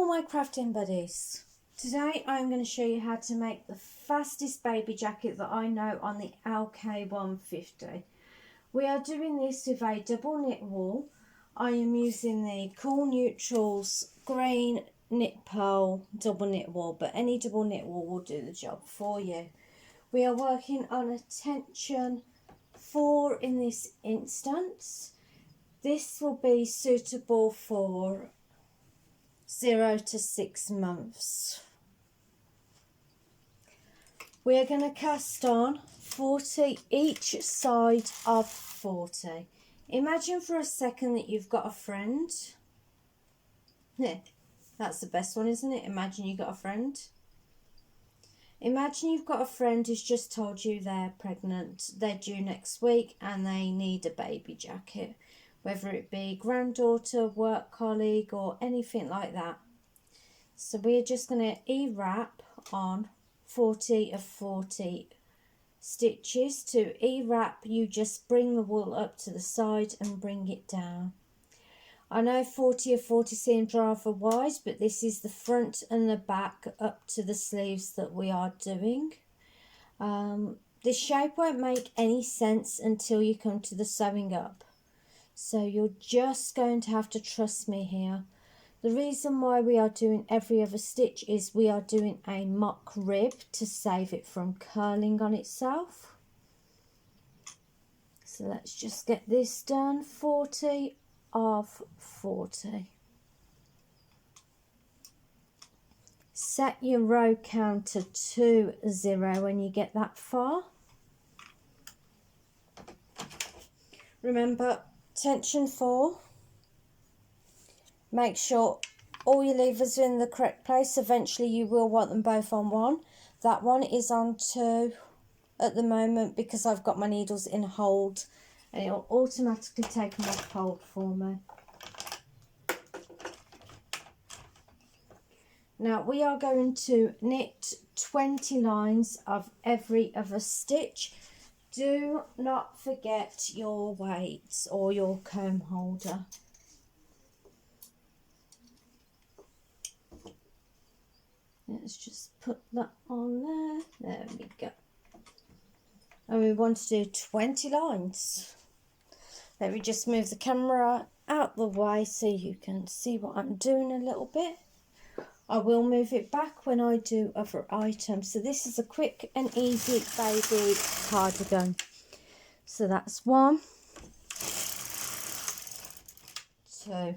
Hello my crafting buddies. Today I'm going to show you how to make the fastest baby jacket that I know on the Lk150. We are doing this with a double knit wool. I am using the Cool Neutrals green knit purl double knit wool, but any double knit wool will do the job for you. We are working on a tension 4 in this instance. This will be suitable for 0 to 6 months. We are going to cast on 40 each side of 40. Imagine for a second that you've got a friend. Yeah, that's the best one, isn't it? Imagine you've got a friend. Imagine you've got a friend who's just told you they're pregnant, they're due next week and they need a baby jacket. Whether it be granddaughter, work colleague or anything like that. So we're just going to E-wrap on 40 of 40 stitches. To E-wrap you just bring the wool up to the side and bring it down. I know 40 of 40 seems rather wide, but this is the front and the back up to the sleeves that we are doing. This shape won't make any sense until you come to the sewing up. So you're just going to have to trust me here. The reason why we are doing every other stitch is we are doing a mock rib to save it from curling on itself. So let's just get this done. 40 of 40. Set your row counter to 0 when you get that far. Remember, tension 4. Make sure all your levers are in the correct place. Eventually you will want them both on 1. That one is on 2 at the moment because I've got my needles in hold and it will automatically take them off hold for me. Now we are going to knit 20 lines of every other stitch. Do not forget your weights or your comb holder. Let's just put that on there. There we go. And we want to do 20 lines. Let me just move the camera out the way so you can see what I'm doing a little bit. I will move it back when I do other items. So this is a quick and easy baby cardigan. So that's 1, 2,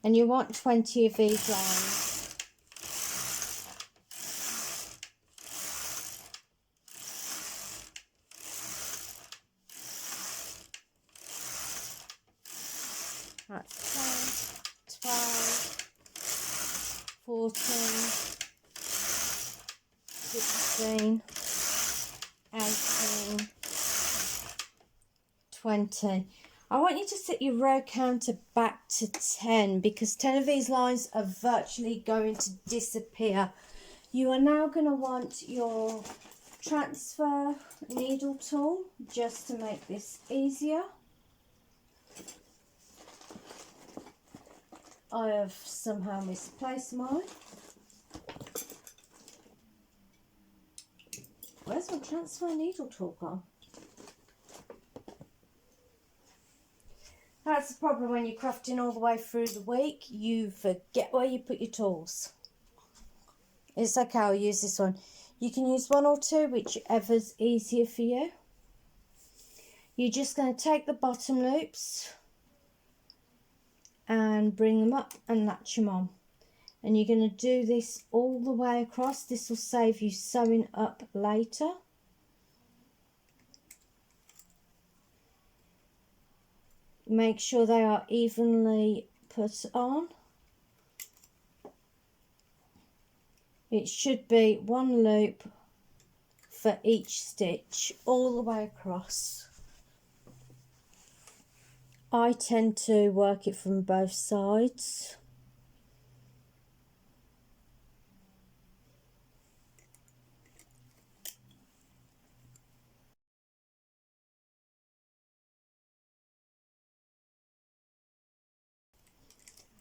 and you want 20 of these lines. That's 10, 12, 14, 16, 18, 20. I want you to set your row counter back to 10 because 10 of these lines are virtually going to disappear. You are now going to want your transfer needle tool just to make this easier. I have somehow misplaced mine. Where's my transfer needle tool gone? That's the problem when you're crafting all the way through the week. You forget where you put your tools. It's okay, I'll use this one. You can use 1 or 2, whichever's easier for you. You're just going to take the bottom loops and bring them up and latch them on. And you're going to do this all the way across. This will save you sewing up later. Make sure they are evenly put on. It should be 1 loop for each stitch all the way across. I tend to work it from both sides.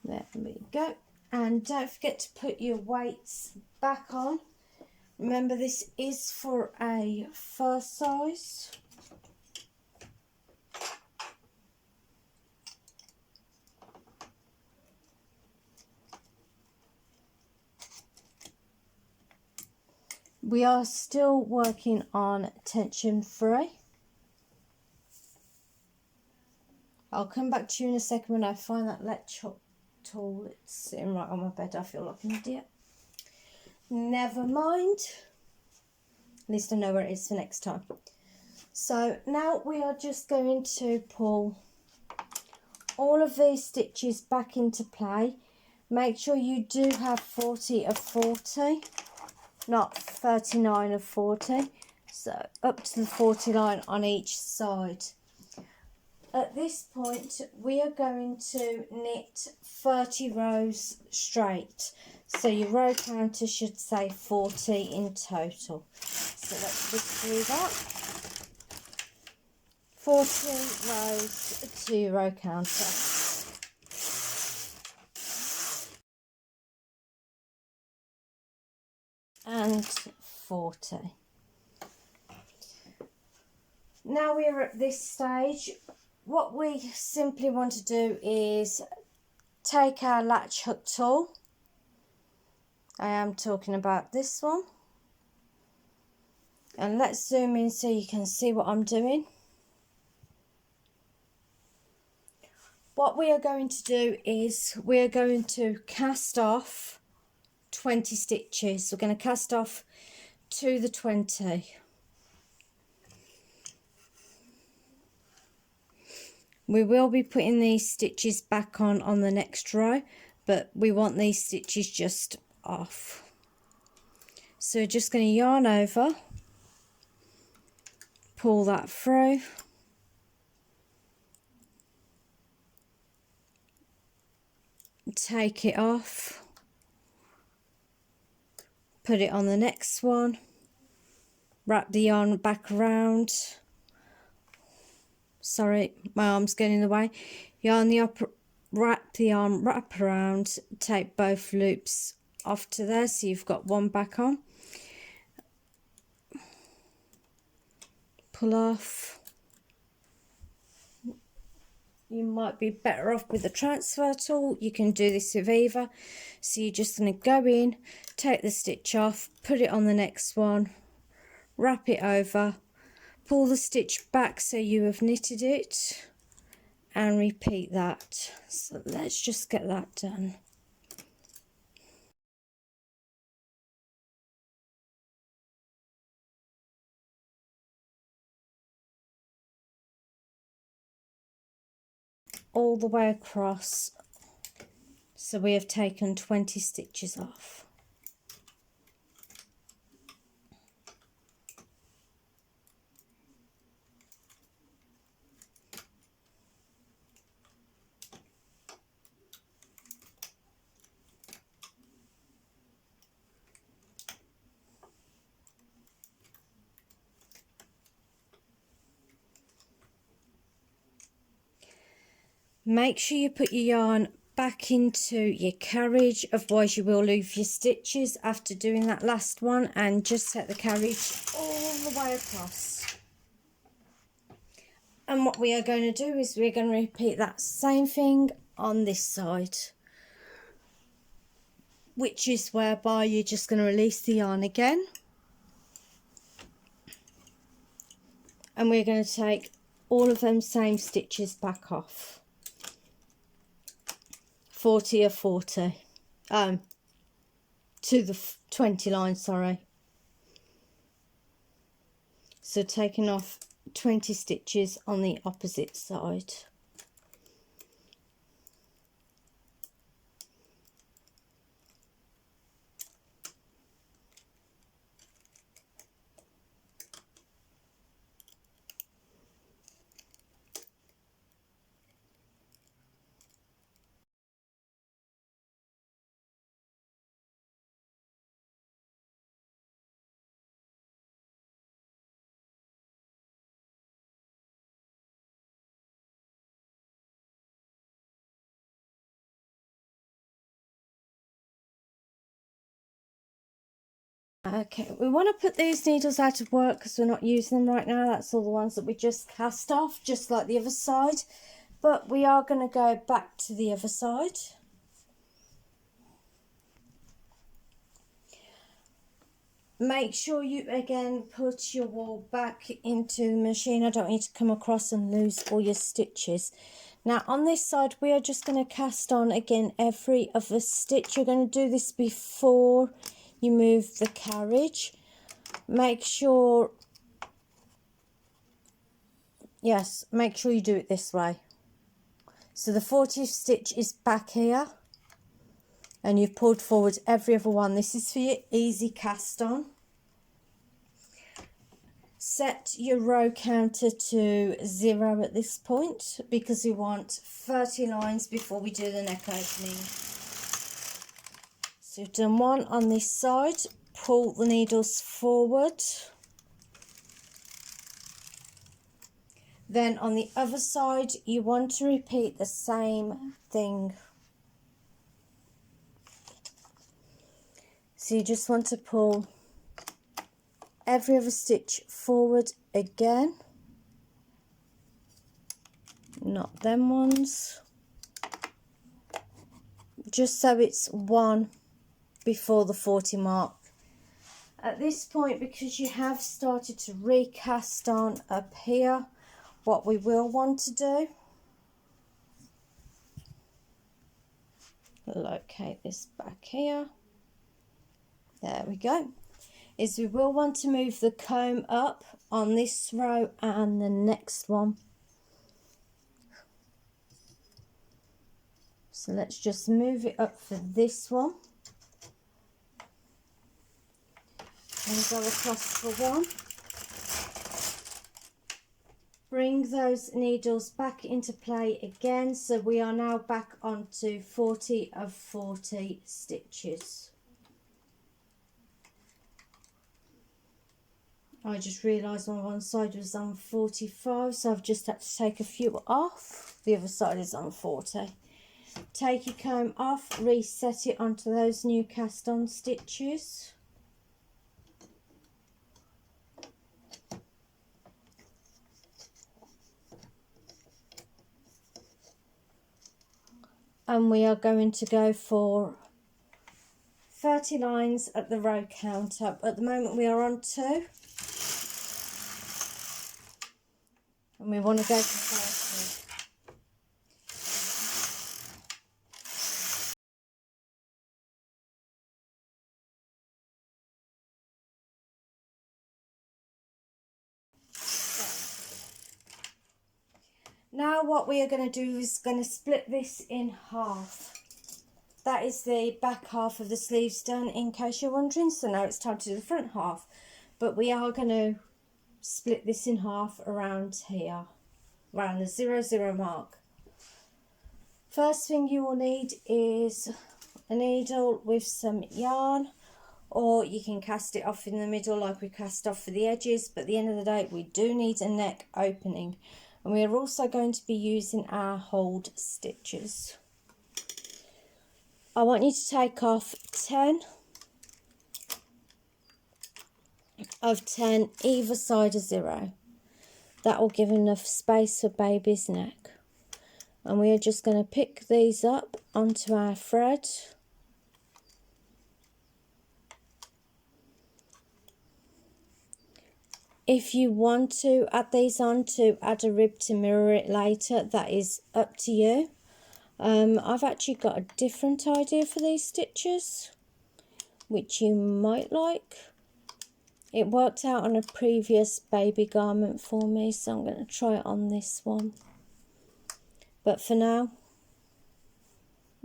There we go. And don't forget to put your weights back on. Remember, this is for a first size. We are still working on tension free. I'll come back to you in a second when I find that lecture tool. It's sitting right on my bed. I feel like an idiot. Never mind. At least I know where it is for next time. So now we are just going to pull all of these stitches back into play. Make sure you do have 40 of 40, not 39 of 40. So up to the 40 line on each side. At this point, we are going to knit 30 rows straight. So your row counter should say 40 in total. So let's just do that. 40 rows to your row counter. And 40. Now we're at this stage. What we simply want to do is take our latch hook tool. I am talking about this one. And let's zoom in so you can see what I'm doing. What we are going to do is we are going to cast off 20 stitches. We're going to cast off to the 20. We will be putting these stitches back on the next row, but we want these stitches just off. So we're just going to yarn over, pull that through, take it off, put it on the next one, wrap the yarn back around. Sorry, my arm's getting in the way. Wrap the yarn wrap around, take both loops off to there so you've got one back on. Pull off. You might be better off with the transfer tool. You can do this with either. So you're just going to go in, take the stitch off, put it on the next one, wrap it over, pull the stitch back so you have knitted it, and repeat that. So let's just get that done. All the way across. So we have taken 20 stitches off. Make sure you put your yarn back into your carriage, otherwise you will lose your stitches after doing that last one, and just set the carriage all the way across. And what we are going to do is we're going to repeat that same thing on this side, which is whereby you're just going to release the yarn again, and we're going to take all of them same stitches back off. 40 or 40 to the 20 line, sorry. So taking off 20 stitches on the opposite side. Okay, we want to put these needles out of work because we're not using them right now. That's all the ones that we just cast off, just like the other side. But we are going to go back to the other side. Make sure you again put your wool back into the machine. I don't want you to come across and lose all your stitches. Now on this side we are just going to cast on again every other stitch. You're going to do this before you move the carriage. Make sure, yes, make sure you do it this way. So the 40th stitch is back here and you've pulled forward every other one. This is for your easy cast on. Set your row counter to 0 at this point because we want 30 lines before we do the neck opening. So you've done one on this side, pull the needles forward. Then on the other side you want to repeat the same thing. So you just want to pull every other stitch forward again, not them ones, just so it's one before the 40 mark. At this point, because you have started to recast on up here, what we will want to do, locate this back here, there we go, is we will want to move the comb up on this row and the next one. So let's just move it up for this one and go across for one. Bring those needles back into play again, so we are now back onto 40 of 40 stitches. I just realised my one side was on 45, so I've just had to take a few off. The other side is on 40. Take your comb off, reset it onto those new cast on stitches. And we are going to go for 30 lines at the row counter. At the moment we are on 2. And we want to go for 30. Now what we are going to do is going to split this in half. That is the back half of the sleeves done, in case you're wondering. So now it's time to do the front half. But we are going to split this in half around here, around the 0, mark. First thing you will need is a needle with some yarn, or you can cast it off in the middle like we cast off for the edges, but at the end of the day we do need a neck opening. And we are also going to be using our hold stitches. I want you to take off 10 of 10 either side of 0. That will give enough space for baby's neck. And we are just going to pick these up onto our thread. If you want to add these on to add a rib to mirror it later, that is up to you. I've actually got a different idea for these stitches, which you might like. It worked out on a previous baby garment for me, so I'm going to try it on this one. But for now,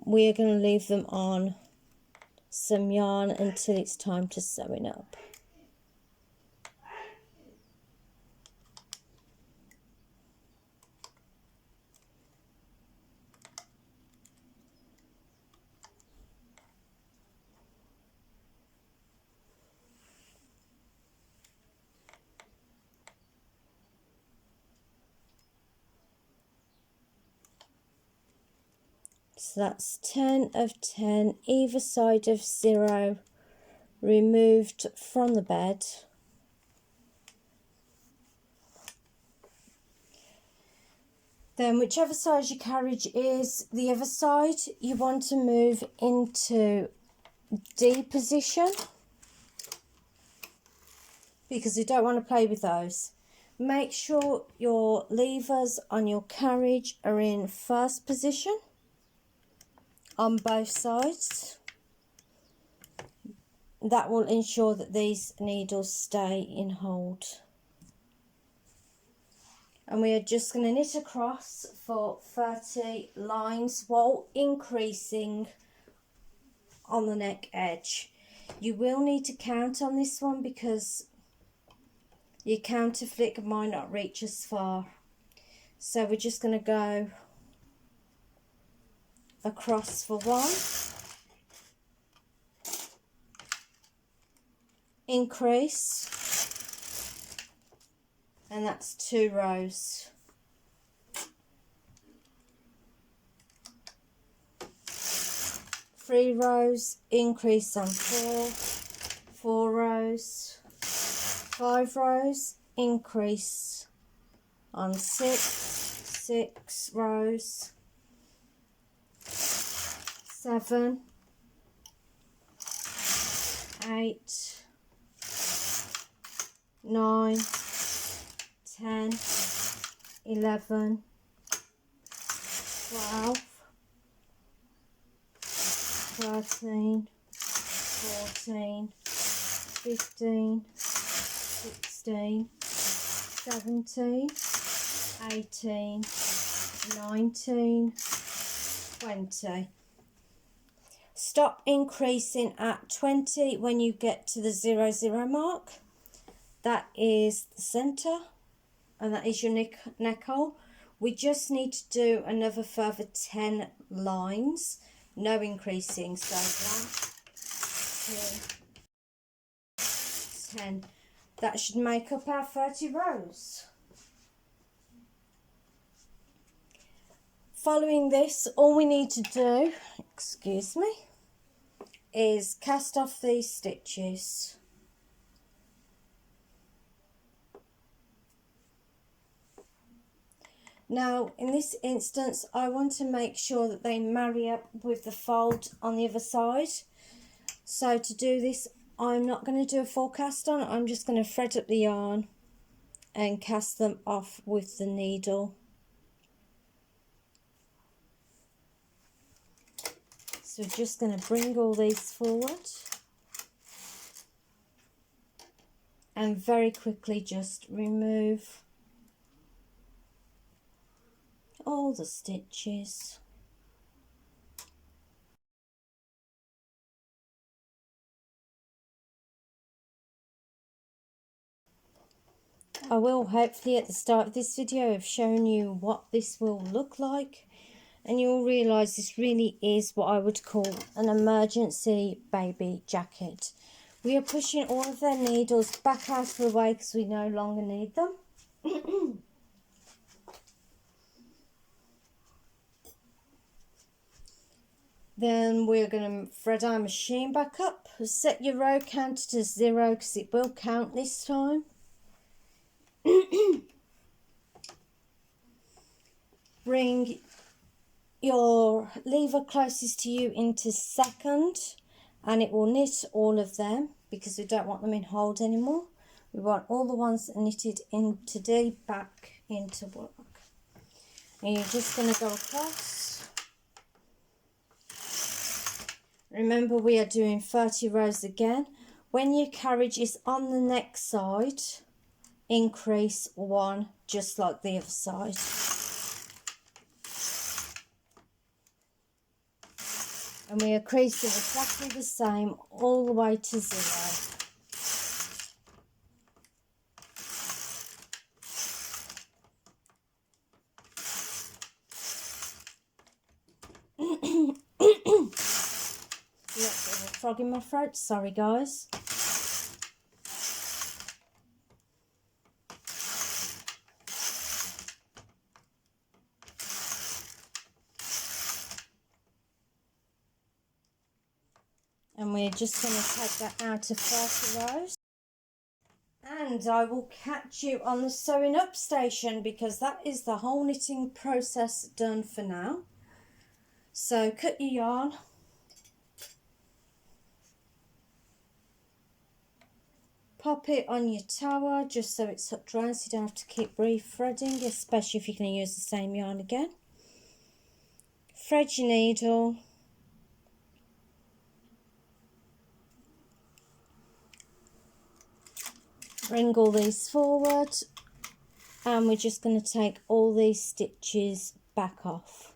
we are going to leave them on some yarn until it's time to sew it up. So that's 10 of 10 either side of 0 removed from the bed. Then whichever side your carriage is, the other side you want to move into D position, because you don't want to play with those. Make sure your levers on your carriage are in first position on both sides. That will ensure that these needles stay in hold. And we are just going to knit across for 30 lines while increasing on the neck edge. You will need to count on this one because your counter flick might not reach as far. So we're just going to go across for 1, increase, and that's 2 rows. 3 rows, increase on 4, 4 rows, 5 rows, increase on 6, 6 rows, 7, 8, 9, 10, 11, 12, 13, 14, 15, 16, 17, 18, 19, 20. Stop increasing at 20 when you get to the 0, 0 mark. That is the centre, and that is your neck hole. We just need to do another further 10 lines, no increasing. So 1, 2, 10. That should make up our 30 rows. Following this, all we need to do, excuse me, is cast off these stitches. Now, in this instance, I want to make sure that they marry up with the fold on the other side. So to do this, I'm not going to do a full cast on. I'm just going to thread up the yarn and cast them off with the needle. So we're just going to bring all these forward and very quickly just remove all the stitches. I will hopefully at the start of this video have shown you what this will look like, and you'll realise this really is what I would call an emergency baby jacket. We are pushing all of their needles back out of the way because we no longer need them. Then we're going to thread our machine back up. Set your row counter to 0 because it will count this time. Bring your lever closest to you into second, and it will knit all of them because we don't want them in hold anymore. We want all the ones that are knitted into D back into work. And you're just going to go across. Remember, we are doing 30 rows again. When your carriage is on the neck side, increase 1 just like the other side. And we are creasing exactly the same all the way to 0. Frog in my throat, sorry guys. And we're just going to take that out of 30 rows. And I will catch you on the sewing up station, because that is the whole knitting process done for now. So cut your yarn. Pop it on your tower just so it's dry, so you don't have to keep re-threading, especially if you're going to use the same yarn again. Thread your needle. Bring all these forward, and we're just going to take all these stitches back off.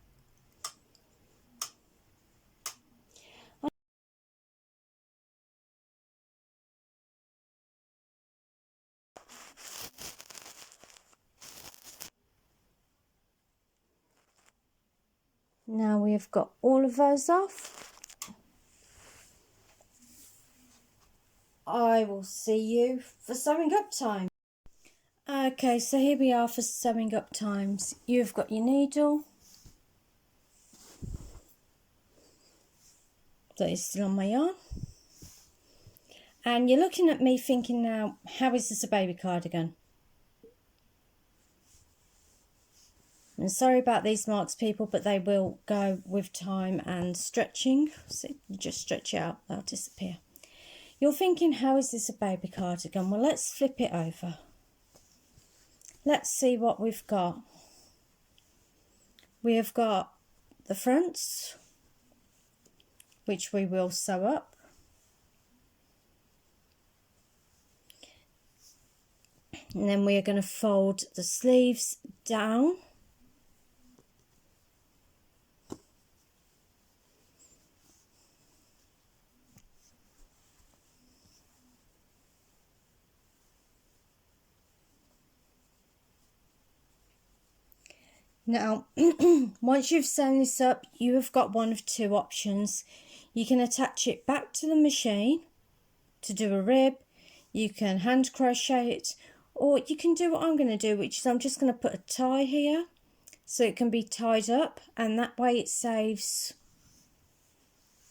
Now we've got all of those off. I will see you for sewing up time. Okay, so here we are for sewing up times. You've got your needle that is still on my yarn, and you're looking at me thinking, now, how is this a baby cardigan? And sorry about these marks, people, but they will go with time and stretching. So you just stretch it out, they'll disappear. You're thinking, how is this a baby cardigan? Well, let's flip it over. Let's see what we've got. We have got the fronts, which we will sew up. And then we are going to fold the sleeves down. Now, once you've sewn this up, you have got one of two options. You can attach it back to the machine to do a rib, you can hand crochet it, or you can do what I'm going to do, which is I'm just going to put a tie here so it can be tied up, and that way it saves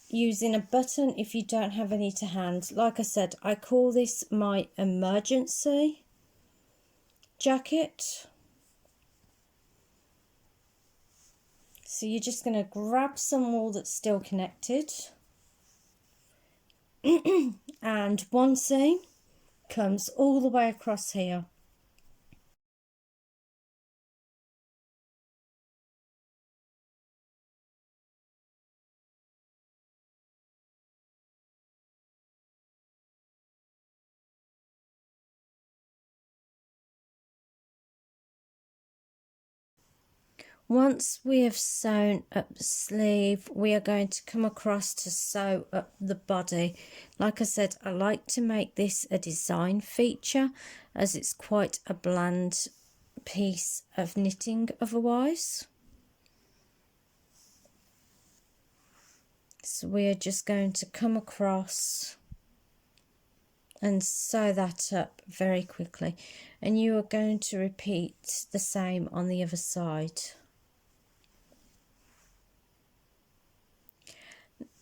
using a button if you don't have any to hand. Like I said, I call this my emergency jacket. So you're just going to grab some wool that's still connected, and one seam comes all the way across here. Once we have sewn up the sleeve, we are going to come across to sew up the body. Like I said, I like to make this a design feature, as it's quite a bland piece of knitting otherwise. So we are just going to come across and sew that up very quickly, and you are going to repeat the same on the other side.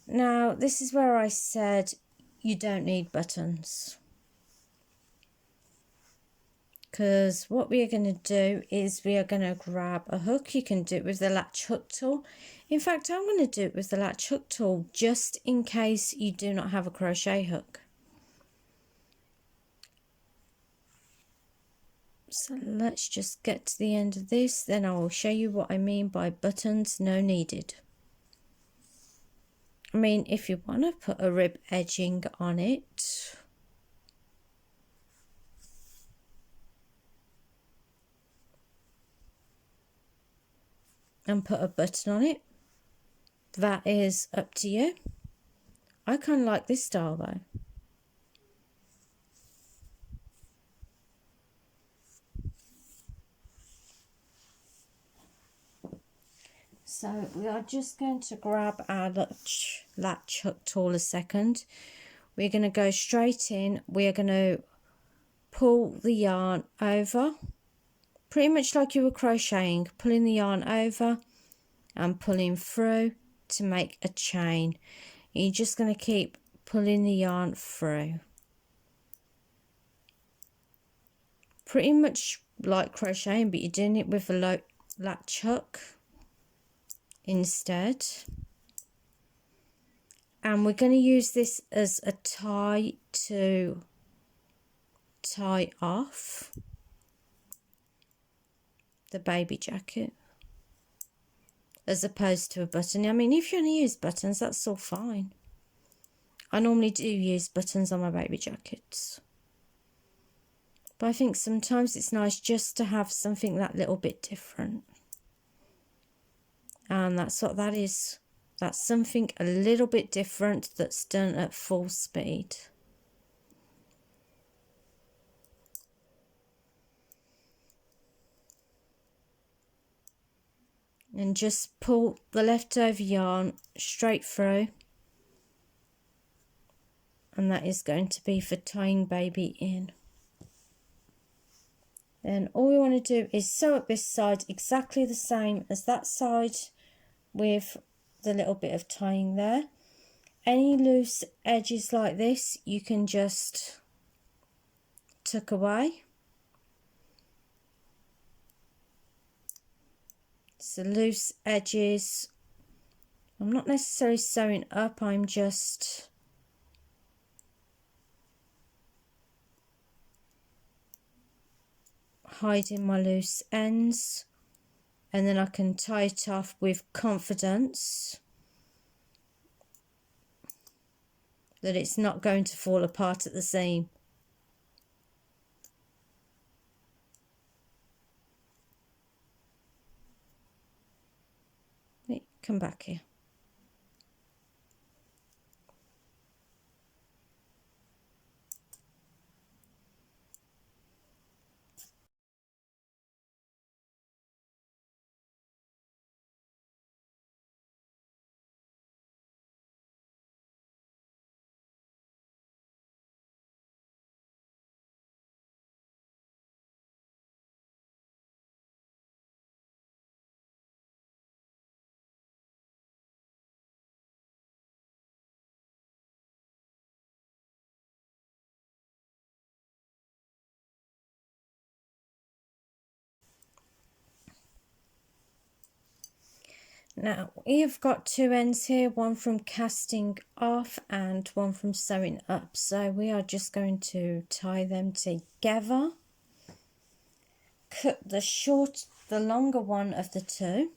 Now, this is where I said you don't need buttons, because what we are going to do is we are going to grab a hook. You can do it with the latch hook tool. In fact, I'm going to do it with the latch hook tool just in case you do not have a crochet hook. So let's just get to the end of this, then I will show you what I mean by buttons no needed. I mean, if you want to put a rib edging on it, and put a button on it, that is up to you. I kind of like this style though. So we are just going to grab our latch hook tool a second. We're going to go straight in. We are going to pull the yarn over, pretty much like you were crocheting, pulling the yarn over and pulling through to make a chain. You're just going to keep pulling the yarn through. Pretty much like crocheting, but you're doing it with a latch hook instead. And we're going to use this as a tie to tie off the baby jacket, as opposed to a button. I mean, if you only use buttons, that's all fine. I normally do use buttons on my baby jackets, but I think sometimes it's nice just to have something that little bit different. And that's what that is. That's something a little bit different that's done at full speed. And just pull the leftover yarn straight through. And that is going to be for tying baby in. Then all we want to do is sew up this side exactly the same as that side, with the little bit of tying there. Any loose edges like this you can just tuck away. So loose edges, I'm not necessarily sewing up, I'm just hiding my loose ends, and then I can tie it off with confidence that it's not going to fall apart at the seam. Come back here. Now we've got two ends here, one from casting off and one from sewing up, so we are just going to tie them together. Cut the longer one of the two,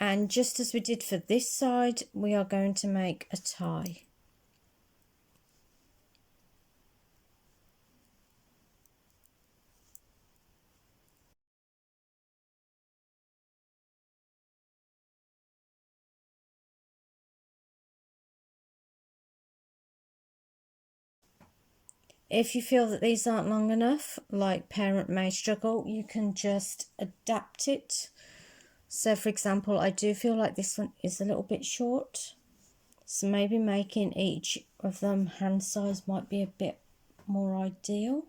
and just as we did for this side, we are going to make a tie. If you feel that these aren't long enough, like parent may struggle, you can just adapt it. So for example, I do feel like this one is a little bit short, so maybe making each of them hand size might be a bit more ideal.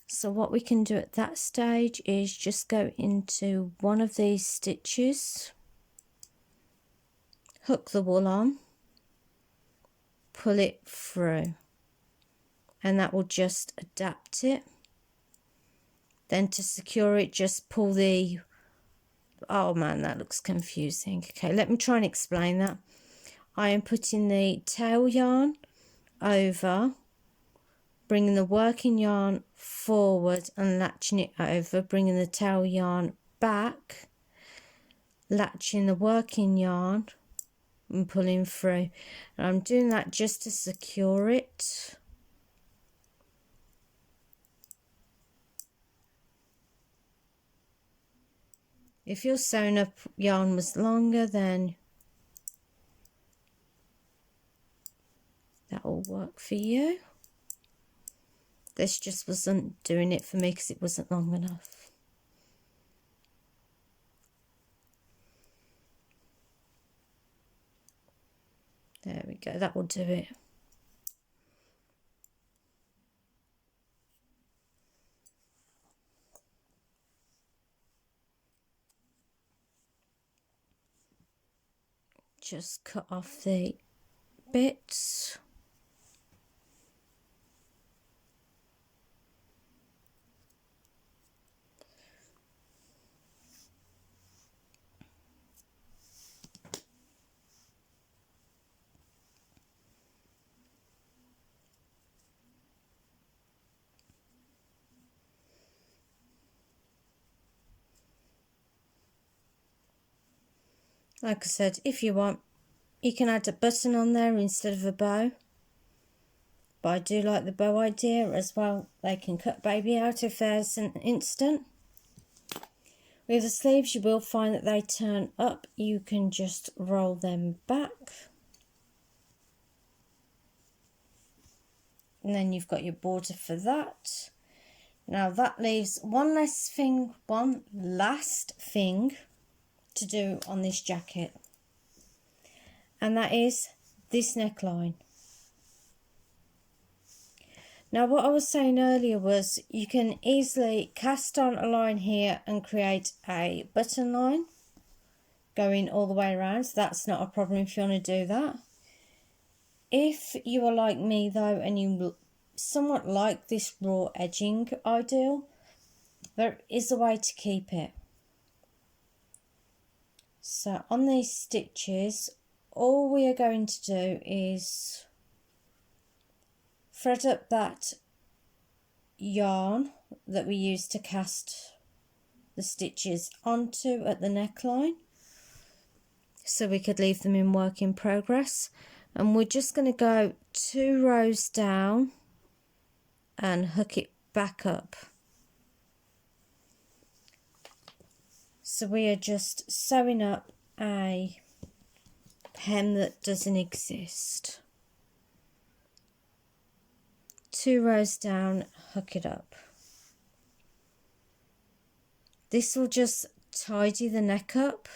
So what we can do at that stage is just go into one of these stitches, hook the wool on, pull it through, and that will just adapt it. Then to secure it, just pull the, oh man, that looks confusing. Okay, let me try and explain that. I am putting the tail yarn over, bringing the working yarn forward and latching it over, bringing the tail yarn back, latching the working yarn and pulling through. And I'm doing that just to secure it. If your sewn up yarn was longer, then that will work for you. This just wasn't doing it for me because it wasn't long enough. There we go, that will do it. just cut off the bits. Like I said, if you want, you can add a button on there instead of a bow. But I do like the bow idea as well. They can cut baby out if there's an instant. With the sleeves, you will find that they turn up. You can just roll them back. And then you've got your border for that. Now that leaves one last thing to do on this jacket. And that is this neckline. Now what I was saying earlier was you can easily cast on a line here and create a button line going all the way around. So that's not a problem if you want to do that. If you are like me though and you somewhat like this raw edging ideal, there is a way to keep it. So on these stitches, all we are going to do is thread up that yarn that we used to cast the stitches onto at the neckline, so we could leave them in work in progress. And we're just going to go 2 rows down and hook it back up. So we are just sewing up a hem that doesn't exist. 2 rows down, hook it up. This will just tidy the neck up.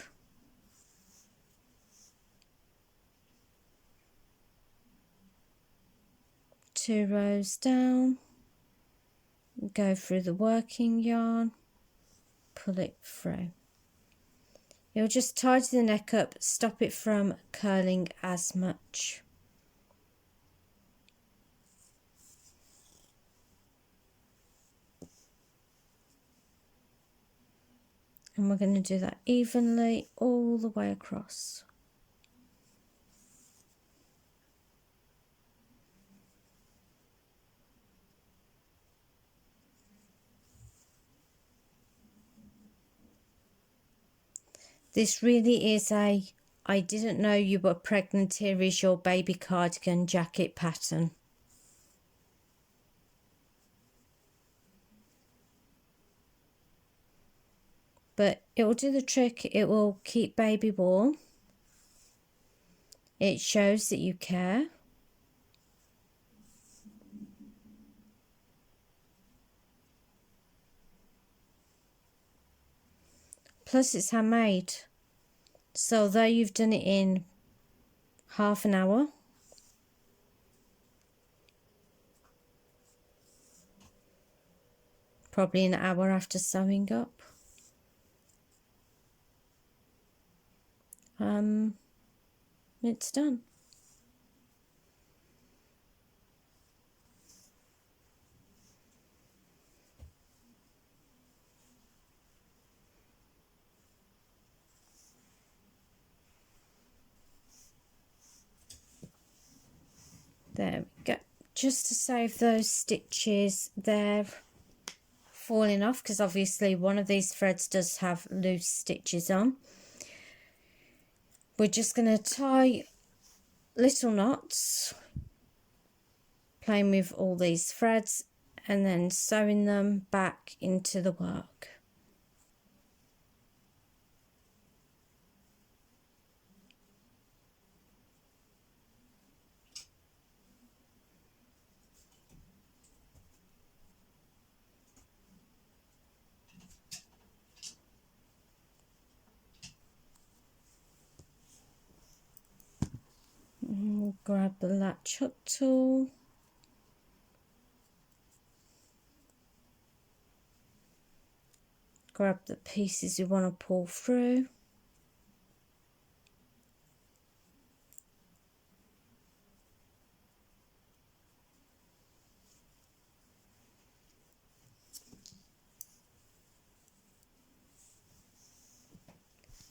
Two rows down, go through the working yarn, pull it through. It'll just tidy the neck up, stop it from curling as much. And we're going to do that evenly all the way across. This really is a I didn't know you were pregnant, here is your baby cardigan jacket pattern. But it will do the trick, it will keep baby warm. It shows that you care. Plus it's handmade. So although you've done it in half an hour, probably an hour after sewing up, it's done. There we go. Just to save those stitches there falling off, because obviously one of these threads does have loose stitches on, we're just going to tie little knots, playing with all these threads and then sewing them back into the work. We'll grab the latch hook tool, grab the pieces you want to pull through,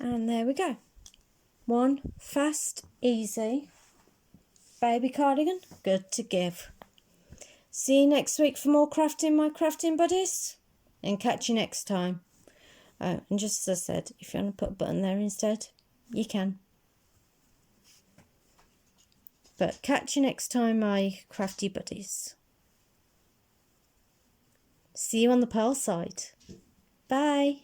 And there we go. One fast, easy baby cardigan, good to give. See you next week for more crafting, my crafting buddies, and catch you next time. Oh, and just as I said, if you want to put a button there instead, you can. But catch you next time, my crafty buddies. See you on the purl side. Bye.